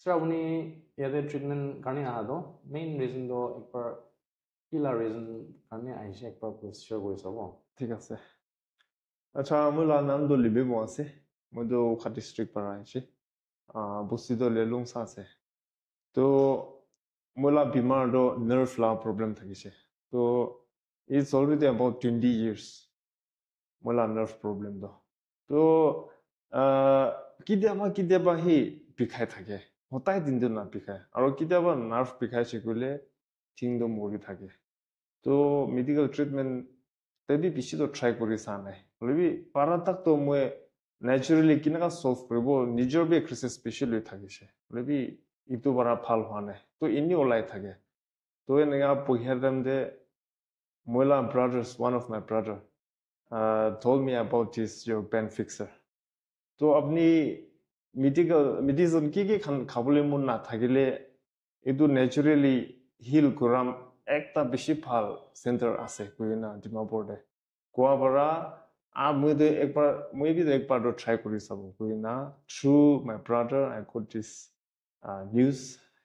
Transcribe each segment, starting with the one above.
Sir, apuni yate treatment karne aha do main reason do ekbar kila reason karne aise ekbar share kori sabo. ঠিক আছে আচ্ছা মোলা নাম তো লিবে মো আছে মই তো উখা ডিস্ট্রিক্ট পারা আইছি বস্তি তো লেলুং সা আছে তো মোলা বিমার তো নার্ভ লা প্রবলেম থাকিছে তো it's already about 20 years মোলা নার্ভ প্রবলেম তো তো কিতিয়াবা হি বিখাই থাকে হতাই দিনটো না বিখাই আৰু কিতিয়াবা নাৰ্ভ বিখাইছে কইলে থিংটো মৰি থাকে তো মেডিকেল ট্রিটমেন্ট তেবি বেশি তো ট্রাই করি সা নাই হলেবি পারা তাক তো মই ন্যাচারালি কিনাকা সলভ কৰিব নিজৰ বি এক্সাৰসাইজ স্পেশাল হৈ থাকিছে হলেবি ইটো বাৰা ভাল হোৱা নাই তো ইনি ওলাই থাকে তো এনেকা পঢ়িয়া টাইম দে মইলা brothers one of my brother told me about this your band fixer তো আপনি মেডিসিন কি খাবলৈ মন না থাকিলে এটো ন্যাচারালি হিল কৰাম একটা বেশি ভাল সেন্টার আছে কইনা ডিমাপুরতে কোয়াবারা মই একবার তো ট্রাই করি সাব কইনা through my brother I got this news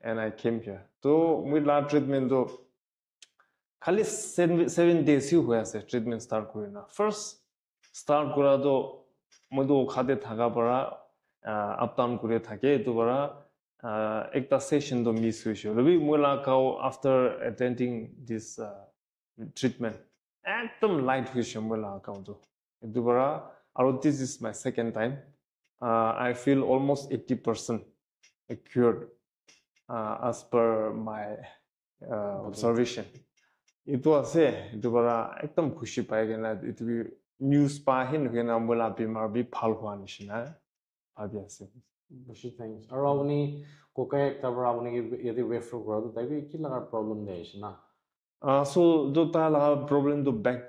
and I came here তো মই লা ট্রিটমেন্ট তো খালি 7 days হি হয়ে আছে ট্রিটমেন্ট স্টার্ট কইনা ফার্স্ট স্টার্ট করা তো মই তো খাতে থাকা পারা আপ ডাউন করে থাকে তো পারা একটা সেশন তো মিস হয়েছে রবি মোলা কাও আফটার অ্যাটেন্ডিং দিস ট্রিটমেন্ট একদম লাইট হয়েছে মোলা কাও তো দুবারা আর this is my second time I feel almost 80% cured as per my observation itu আছে দুবারা একদম খুশি পাই গেনা itu নিউজ পা হিন গেনা মোলা বিমার বি ভাল হওয়া নিচিনা ভাবি আছে বেশি থ্যাঙ্কস আর আপনি কোকাই একটা বার আপনি এতে রেফার করা তো তাইবি কি লাগার প্রবলেম দেয়ছে না so do ta la problem to back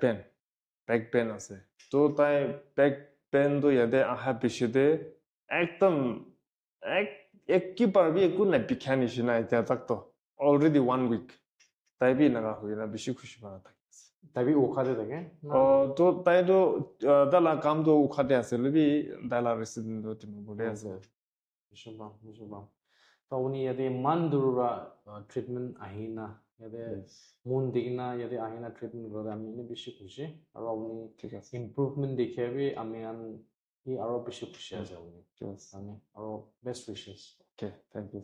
pain আছে তো তাই back pain তো ইয়াতে আহা পিছতে একদম এক কি পারবি একু না বিখানি না এটা তাক তো অলরেডি 1 week তাই বি না হই না বেশি খুশি বানা থাকে তাইবি ওখাতে থাকে তো তাই তো দালা কাম তো ওখাতে আছে লবি দালা রেসিডেন্ট তো টিম বলে আছে বিশ্ববাম তো উনি ইয়াতে মান দূরা ট্রিটমেন্ট আহিনা ইয়াতে মন দিগনা ইয়াতে আহিনা ট্রিটমেন্ট করে আমি বেশি খুশি আর উনি ঠিক আছে ইমপ্রুভমেন্ট দেখাবি আমি ই আরো বেশি খুশি আছে উনি আমি আরো best wishes okay thank U